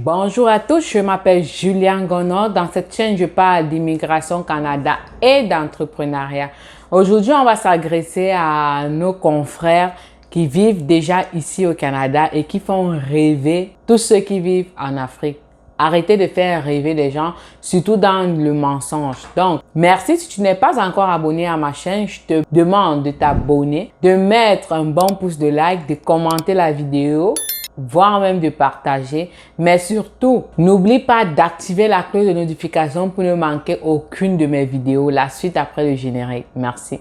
Bonjour à tous, je m'appelle Julien Gonod. Dans cette chaîne, je parle d'immigration au Canada et d'entrepreneuriat. Aujourd'hui, on va s'adresser à nos confrères qui vivent déjà ici au Canada et qui font rêver tous ceux qui vivent en Afrique. Arrêtez de faire rêver les gens, surtout dans le mensonge. Donc, merci. Si tu n'es pas encore abonné à ma chaîne, je te demande de t'abonner, de mettre un bon pouce de like, de commenter la vidéo, voire même de partager. Mais surtout, n'oublie pas d'activer la cloche de notification pour ne manquer aucune de mes vidéos. La suite après le générique. Merci.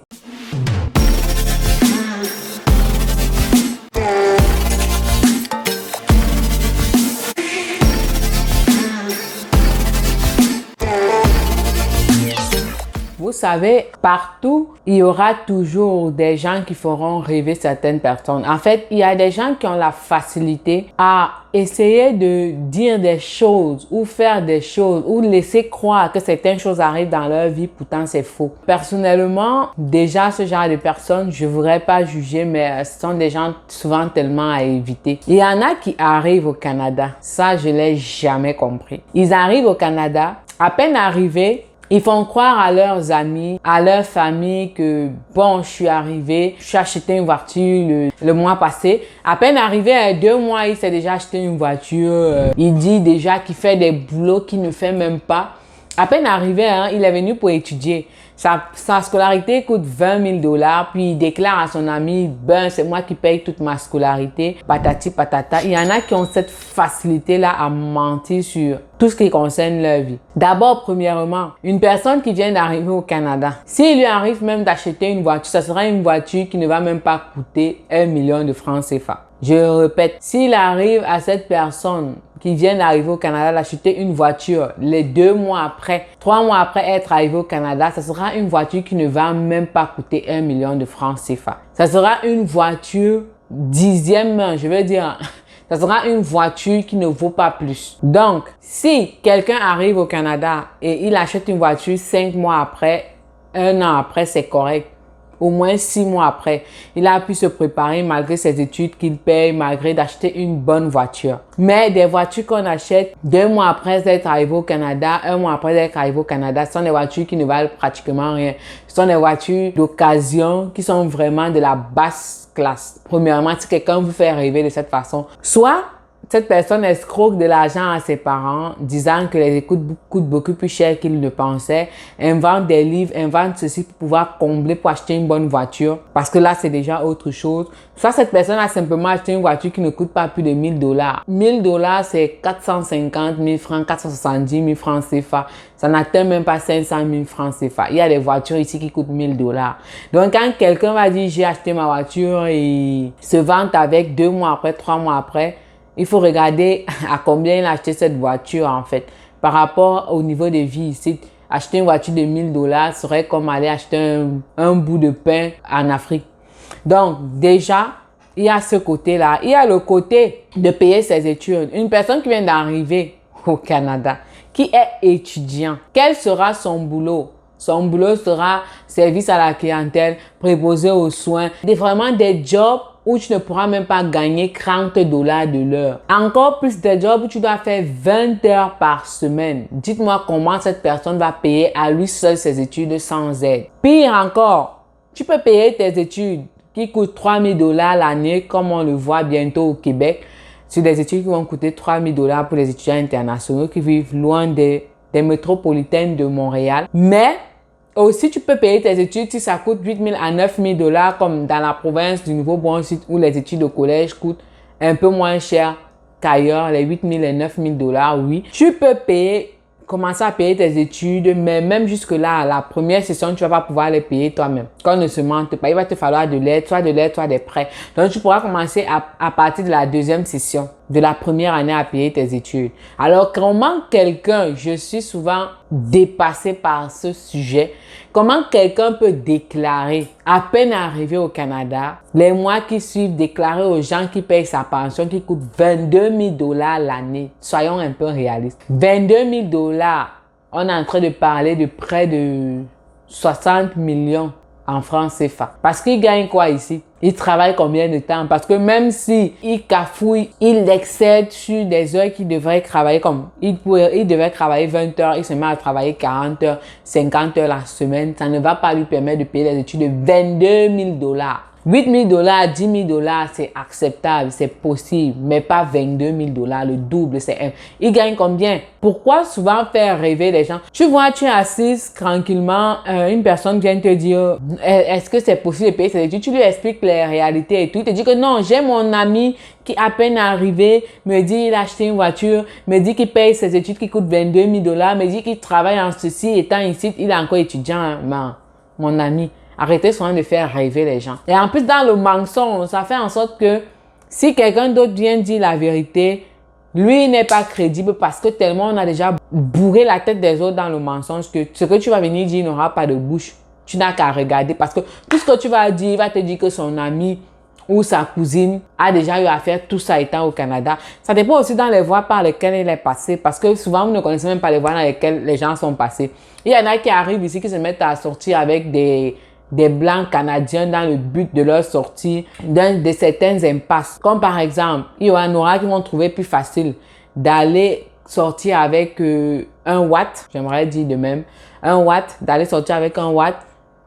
Vous savez, partout, il y aura toujours des gens qui feront rêver certaines personnes. En fait, il y a des gens qui ont la facilité à essayer de dire des choses ou faire des choses ou laisser croire que certaines choses arrivent dans leur vie, pourtant c'est faux. Personnellement, déjà ce genre de personnes, je ne voudrais pas juger, mais ce sont des gens souvent tellement à éviter. Il y en a qui arrivent au Canada. Ça, je ne l'ai jamais compris. Ils arrivent au Canada, à peine arrivés, ils font croire à leurs amis, à leur famille que bon, je suis arrivé, je suis acheté une voiture le mois passé. À peine arrivé à 2 mois, il s'est déjà acheté une voiture. Il dit déjà qu'il fait des boulots qu'il ne fait même pas. À peine arrivé, il est venu pour étudier. Sa scolarité coûte 20 000 $. Puis il déclare à son ami, ben c'est moi qui paye toute ma scolarité, patati patata. Il y en a qui ont cette facilité-là à mentir sur tout ce qui concerne leur vie. D'abord, premièrement, une personne qui vient d'arriver au Canada, s'il lui arrive même d'acheter une voiture, ça sera une voiture qui ne va même pas coûter 1 million de francs CFA. Je répète, s'il arrive à cette personne qui vient d'arriver au Canada d'acheter une voiture les 2 mois après, 3 mois après être arrivé au Canada, ça sera une voiture qui ne va même pas coûter 1 million de francs CFA. Ça sera une voiture 10e main, je veux dire, ça sera une voiture qui ne vaut pas plus. Donc, si quelqu'un arrive au Canada et il achète une voiture 5 mois après, 1 an après, c'est correct. Au moins 6 mois après, il a pu se préparer malgré ses études qu'il paye, malgré d'acheter une bonne voiture. Mais des voitures qu'on achète 2 mois après être arrivé au Canada, 1 mois après être arrivé au Canada, ce sont des voitures qui ne valent pratiquement rien. Ce sont des voitures d'occasion qui sont vraiment de la basse classe. Premièrement, si quelqu'un vous fait rêver de cette façon, soit cette personne escroque de l'argent à ses parents, disant que les écoutes coûtent beaucoup plus cher qu'ils ne pensaient, invente des livres, invente ceci pour pouvoir combler pour acheter une bonne voiture, parce que là, c'est déjà autre chose. Soit cette personne a simplement acheté une voiture qui ne coûte pas plus de 1 000 $. 1 000 $, c'est 450 000 francs, 470 000 francs CFA. Ça n'atteint même pas 500 000 francs CFA. Il y a des voitures ici qui coûtent 1 000 $. Donc, quand quelqu'un va dire, j'ai acheté ma voiture et se vante avec 2 mois après, 3 mois après, il faut regarder à combien il a acheté cette voiture en fait. Par rapport au niveau de vie ici, acheter une voiture de 1 000 $ serait comme aller acheter un bout de pain en Afrique. Donc déjà, il y a ce côté-là. Il y a le côté de payer ses études. Une personne qui vient d'arriver au Canada, qui est étudiant, quel sera son boulot? Son boulot sera service à la clientèle, préposé aux soins, vraiment des jobs où tu ne pourras même pas gagner 30 $ de l'heure. Encore plus des jobs où tu dois faire 20 heures par semaine. Dites-moi comment cette personne va payer à lui seul ses études sans aide. Pire encore, tu peux payer tes études qui coûtent 3 000 $ l'année, comme on le voit bientôt au Québec. C'est des études qui vont coûter 3 000 $ pour les étudiants internationaux qui vivent loin des métropolitaines de Montréal. Mais aussi, tu peux payer tes études si ça coûte 8 000 à 9 000 $ comme dans la province du Nouveau-Brunswick où les études au collège coûtent un peu moins cher qu'ailleurs, les 8 000 et 9 000 $, oui. Tu peux commencer à payer tes études, mais même jusque-là, la première session, tu vas pas pouvoir les payer toi-même. Qu'on ne se mente pas, il va te falloir de l'aide, soit des prêts. Donc, tu pourras commencer à partir de la 2e session, de la première année à payer tes études. Alors, comment quelqu'un, je suis souvent dépassée par ce sujet, comment quelqu'un peut déclarer, à peine arrivé au Canada, les mois qui suivent, déclarer aux gens qui payent sa pension qui coûte 22 000 $ l'année. Soyons un peu réalistes. 22 000 $, on est en train de parler de près de 60 millions en francs CFA. Parce qu'il gagne quoi ici? Il travaille combien de temps? Parce que même si il cafouille, il excède sur des heures qu'il devrait travailler comme il devrait travailler 20 heures, il se met à travailler 40 heures, 50 heures la semaine. Ça ne va pas lui permettre de payer les études de 22 000 $. 8 000 $, 10 000 $, c'est acceptable, c'est possible, mais pas 22 000 $, le double, il gagne combien? Pourquoi souvent faire rêver les gens? Tu vois, tu es assise tranquillement, une personne vient te dire, est-ce que c'est possible de payer ses études? Tu lui expliques les réalités et tout, il te dit que non, j'ai mon ami qui à peine arrivé, me dit il a acheté une voiture, me dit qu'il paye ses études qui coûtent 22 000 $, me dit qu'il travaille en ceci, étant ici, il est encore étudiant, mon ami. Arrêtez souvent de faire rêver les gens. Et en plus, dans le mensonge, ça fait en sorte que si quelqu'un d'autre vient dire la vérité, lui n'est pas crédible parce que tellement on a déjà bourré la tête des autres dans le mensonge que ce que tu vas venir dire n'aura pas de bouche. Tu n'as qu'à regarder parce que tout ce que tu vas dire, il va te dire que son ami ou sa cousine a déjà eu à faire tout ça étant au Canada. Ça dépend aussi dans les voies par lesquelles il est passé parce que souvent, vous ne connaissez même pas les voies dans lesquelles les gens sont passés. Il y en a qui arrivent ici qui se mettent à sortir avec des Blancs canadiens dans le but de leur sortie de certaines impasses. Comme par exemple, il y en aura qui vont trouver plus facile d'aller sortir avec un Watt, j'aimerais dire de même, un Watt, d'aller sortir avec un Watt,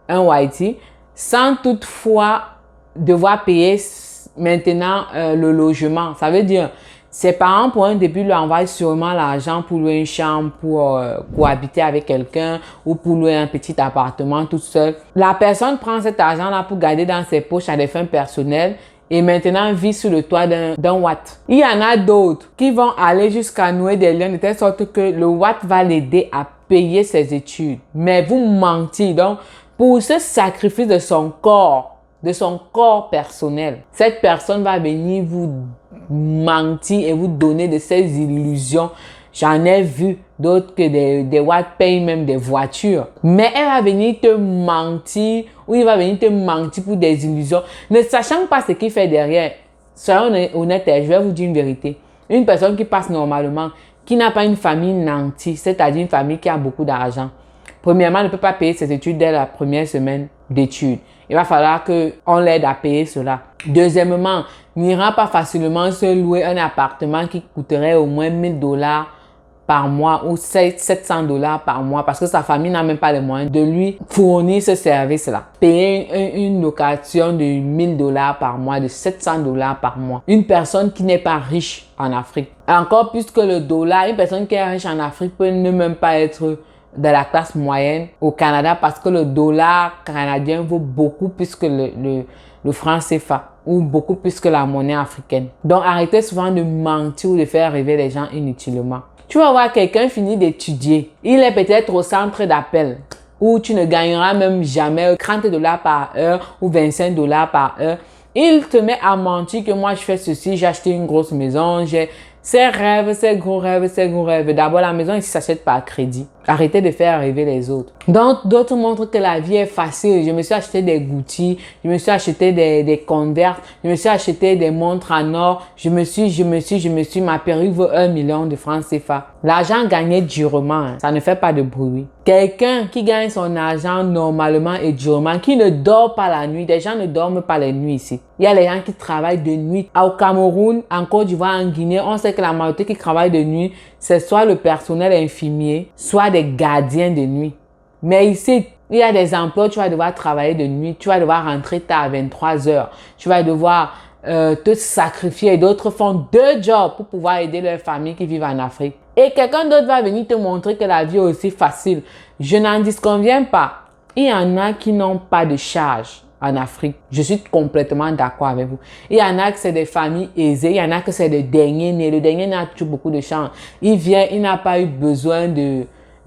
un Whitey, sans toutefois devoir payer maintenant le logement. Ça veut dire, ses parents, pour un début, lui envoient sûrement l'argent pour louer une chambre, pour cohabiter avec quelqu'un ou pour louer un petit appartement toute seule. La personne prend cet argent-là pour garder dans ses poches à des fins personnelles et maintenant vit sous le toit d'un Watt. Il y en a d'autres qui vont aller jusqu'à nouer des liens de telle sorte que le Watt va l'aider à payer ses études. Mais vous mentez. Donc, pour ce sacrifice de son corps personnel, cette personne va venir vous mentir et vous donner de ces illusions. J'en ai vu d'autres que des Watts payent même des voitures. Mais elle va venir te mentir ou il va venir te mentir pour des illusions, ne sachant pas ce qu'il fait derrière. Soyons honnêtes, je vais vous dire une vérité. Une personne qui passe normalement, qui n'a pas une famille nantie, c'est-à-dire une famille qui a beaucoup d'argent, premièrement, ne peut pas payer ses études dès la première semaine d'études. Il va falloir qu'on l'aide à payer cela. Deuxièmement, n'ira pas facilement se louer un appartement qui coûterait au moins 1 000 $ par mois ou 700 $ par mois parce que sa famille n'a même pas les moyens de lui fournir ce service-là. Payer une location de 1 000 $ par mois, de 700 $ par mois. Une personne qui n'est pas riche en Afrique. Encore plus que le dollar, une personne qui est riche en Afrique peut ne même pas être de la classe moyenne au Canada parce que le dollar canadien vaut beaucoup plus que le franc CFA ou beaucoup plus que la monnaie africaine. Donc arrêtez souvent de mentir ou de faire rêver les gens inutilement. Tu vas voir quelqu'un finir d'étudier. Il est peut-être au centre d'appel où tu ne gagneras même jamais 30 $ par heure ou 25 $ par heure. Il te met à mentir que moi je fais ceci, j'ai acheté une grosse maison, j'ai ces rêves, ces gros rêves, ces gros rêves. D'abord, la maison ici s'achète par crédit. Arrêtez de faire rêver les autres. Donc, d'autres montrent que la vie est facile. Je me suis acheté des Gucci, je me suis acheté des Converse, je me suis acheté des montres en or, ma perruque vaut 1 million de francs CFA. L'argent gagné durement, ça ne fait pas de bruit. Quelqu'un qui gagne son argent normalement et durement, qui ne dort pas la nuit, des gens ne dorment pas les nuits ici. Il y a les gens qui travaillent de nuit. Au Cameroun, en Côte d'Ivoire, en Guinée, on sait que la majorité qui travaille de nuit, c'est soit le personnel infirmier, soit des gardiens de nuit. Mais ici, il y a des emplois, tu vas devoir travailler de nuit, tu vas devoir rentrer tard à 23 heures, tu vas devoir te sacrifier. D'autres font 2 jobs pour pouvoir aider leurs familles qui vivent en Afrique. Et quelqu'un d'autre va venir te montrer que la vie est aussi facile. Je n'en disconviens pas. Il y en a qui n'ont pas de charge en Afrique. Je suis complètement d'accord avec vous. Il y en a que c'est des familles aisées, il y en a que c'est le dernier né. Le dernier né a toujours beaucoup de chance. Il vient, il n'a pas eu besoin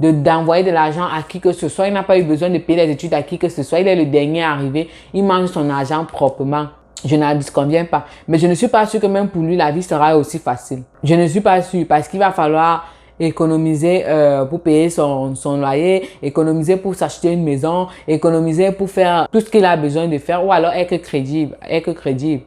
d'envoyer de l'argent à qui que ce soit. Il n'a pas eu besoin de payer les études à qui que ce soit. Il est le dernier arrivé. Il mange son argent proprement. Je n'en disconviens pas. Mais je ne suis pas sûre que même pour lui, la vie sera aussi facile. Je ne suis pas sûre parce qu'il va falloir économiser pour payer son loyer, économiser pour s'acheter une maison, économiser pour faire tout ce qu'il a besoin de faire ou alors être crédible,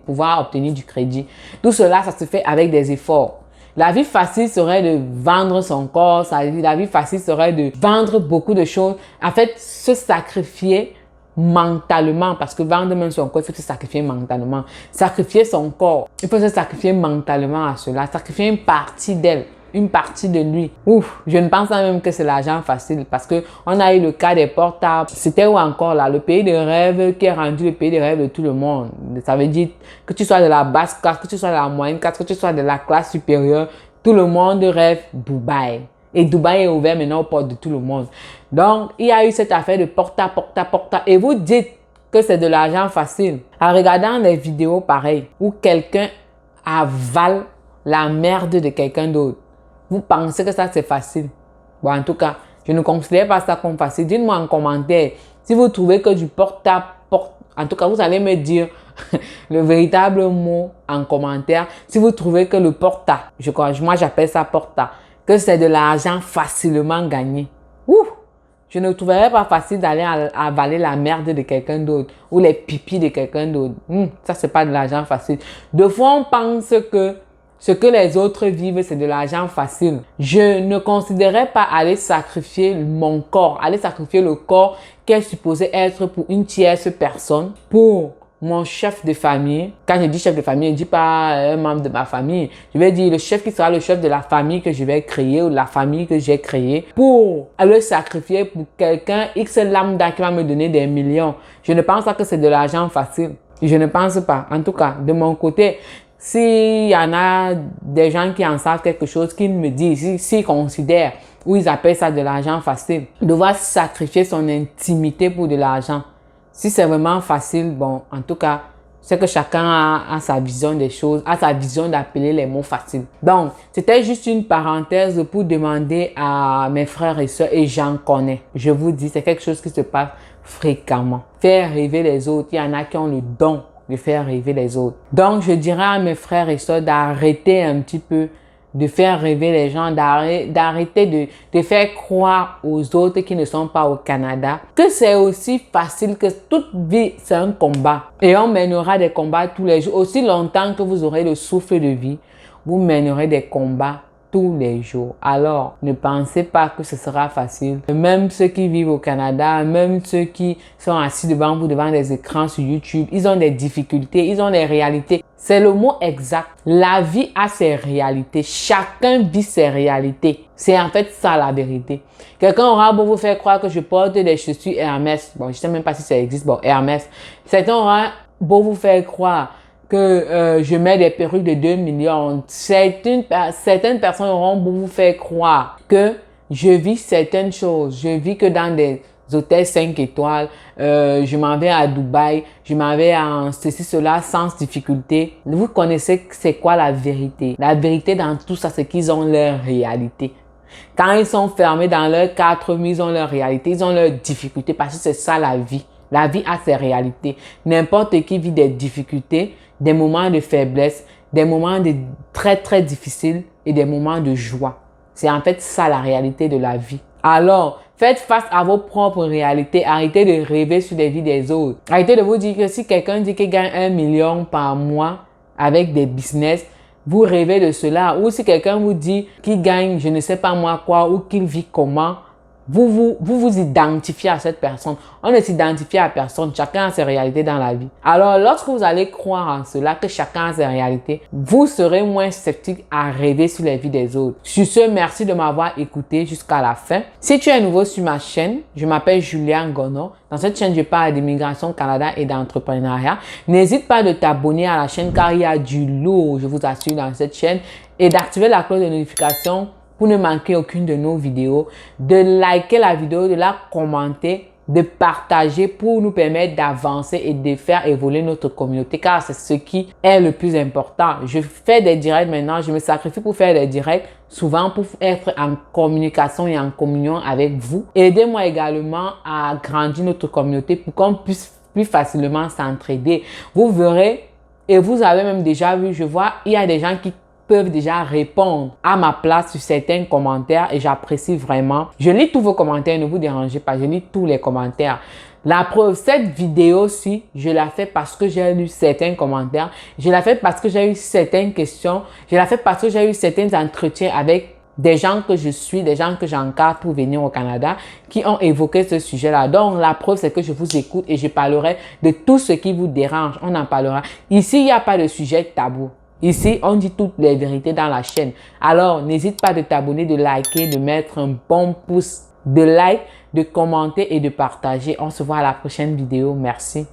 pouvoir obtenir du crédit. Tout cela, ça se fait avec des efforts. La vie facile serait de vendre son corps, la vie facile serait de vendre beaucoup de choses. En fait, se sacrifier mentalement, parce que vendre même son corps, il faut se sacrifier mentalement. Sacrifier son corps, il faut se sacrifier mentalement à cela, sacrifier une partie d'elle, une partie de lui. Ouf, je ne pense pas même que c'est l'argent facile, parce que on a eu le cas des portables. C'était où encore là, le pays de rêve qui est rendu le pays de rêve de tout le monde. Ça veut dire que tu sois de la basse classe, que tu sois de la moyenne classe, que tu sois de la classe supérieure, tout le monde rêve Dubaï. Et Dubaï est ouvert maintenant aux portes de tout le monde. Donc, il y a eu cette affaire de porta. Et vous dites que c'est de l'argent facile. En regardant des vidéos pareilles où quelqu'un avale la merde de quelqu'un d'autre, vous pensez que ça c'est facile? Bon, en tout cas, je ne considère pas ça comme facile. Dites-moi en commentaire si vous trouvez que du en tout cas, vous allez me dire le véritable mot en commentaire. Si vous trouvez que le moi j'appelle ça porta, que c'est de l'argent facilement gagné. Je ne trouverais pas facile d'aller avaler la merde de quelqu'un d'autre ou les pipis de quelqu'un d'autre. Ça, c'est pas de l'argent facile. Deux fois, on pense que ce que les autres vivent, c'est de l'argent facile. Je ne considérais pas aller sacrifier mon corps, aller sacrifier le corps qui est supposé être pour une tierce personne, pour mon chef de famille. Quand je dis chef de famille, je ne dis pas un membre de ma famille. Je vais dire le chef qui sera le chef de la famille que je vais créer ou de la famille que j'ai créée, pour le sacrifier pour quelqu'un X lambda qui va me donner des millions. Je ne pense pas que c'est de l'argent facile. Je ne pense pas. En tout cas, de mon côté, s'il y en a des gens qui en savent quelque chose, qu'ils me disent, s'ils considèrent ou ils appellent ça de l'argent facile, devoir sacrifier son intimité pour de l'argent. Si c'est vraiment facile, bon, en tout cas, c'est que chacun a sa vision des choses, a sa vision d'appeler les mots faciles. Donc, c'était juste une parenthèse pour demander à mes frères et sœurs, et j'en connais. Je vous dis, c'est quelque chose qui se passe fréquemment. Faire rêver les autres, il y en a qui ont le don de faire rêver les autres. Donc, je dirais à mes frères et sœurs d'arrêter un petit peu de faire rêver les gens, d'arrêter de faire croire aux autres qui ne sont pas au Canada que c'est aussi facile, que toute vie, c'est un combat. Et on mènera des combats tous les jours. Aussi longtemps que vous aurez le souffle de vie, vous mènerez des combats tous les jours. Alors, ne pensez pas que ce sera facile. Même ceux qui vivent au Canada, même ceux qui sont assis devant vous, devant des écrans sur YouTube, ils ont des difficultés, ils ont des réalités. C'est le mot exact. La vie a ses réalités. Chacun vit ses réalités. C'est en fait ça la vérité. Quelqu'un aura beau vous faire croire que je porte des chaussures Hermès. Bon, je ne sais même pas si ça existe. Bon, Hermès. Certains aura beau vous faire croire que je mets des perruques de 2 millions. Certaines personnes auront beau vous faire croire que je vis certaines choses. Je vis que dans des hôtels 5 étoiles, je m'en vais à Dubaï, je m'en vais en ceci, cela sans difficulté. Vous connaissez c'est quoi la vérité? La vérité dans tout ça, c'est qu'ils ont leur réalité. Quand ils sont fermés dans leurs 4 murs, ils ont leur réalité, ils ont leurs difficultés, parce que c'est ça la vie. La vie a ses réalités. N'importe qui vit des difficultés, des moments de faiblesse, des moments de très très difficiles et des moments de joie. C'est en fait ça la réalité de la vie. Alors, faites face à vos propres réalités. Arrêtez de rêver sur les vies des autres. Arrêtez de vous dire que si quelqu'un dit qu'il gagne 1 million par mois avec des business, vous rêvez de cela. Ou si quelqu'un vous dit qu'il gagne je ne sais pas moi quoi ou qu'il vit comment, vous identifiez à cette personne. On ne s'identifie à personne. Chacun a ses réalités dans la vie. Alors, lorsque vous allez croire en cela, que chacun a ses réalités, vous serez moins sceptique à rêver sur les vies des autres. Sur ce, merci de m'avoir écouté jusqu'à la fin. Si tu es nouveau sur ma chaîne, je m'appelle Julia Ngono. Dans cette chaîne, je parle d'immigration au Canada et d'entrepreneuriat. N'hésite pas de t'abonner à la chaîne car il y a du lourd, je vous assure, dans cette chaîne. Et d'activer la cloche de notification pour ne manquer aucune de nos vidéos, de liker la vidéo, de la commenter, de partager pour nous permettre d'avancer et de faire évoluer notre communauté, car c'est ce qui est le plus important. Je fais des directs maintenant, je me sacrifie pour faire des directs, souvent pour être en communication et en communion avec vous. Aidez-moi également à grandir notre communauté pour qu'on puisse plus facilement s'entraider. Vous verrez, et vous avez même déjà vu, je vois, il y a des gens qui peuvent déjà répondre à ma place sur certains commentaires et j'apprécie vraiment. Je lis tous vos commentaires, ne vous dérangez pas, je lis tous les commentaires. La preuve, cette vidéo-ci, je la fais parce que j'ai lu certains commentaires, je la fais parce que j'ai eu certaines questions, je la fais parce que j'ai eu certains entretiens avec des gens que je suis, des gens que j'encadre pour venir au Canada, qui ont évoqué ce sujet-là. Donc, la preuve, c'est que je vous écoute et je parlerai de tout ce qui vous dérange. On en parlera. Ici, il n'y a pas de sujet tabou. Ici, on dit toutes les vérités dans la chaîne. Alors, n'hésite pas de t'abonner, de liker, de mettre un bon pouce de like, de commenter et de partager. On se voit à la prochaine vidéo. Merci.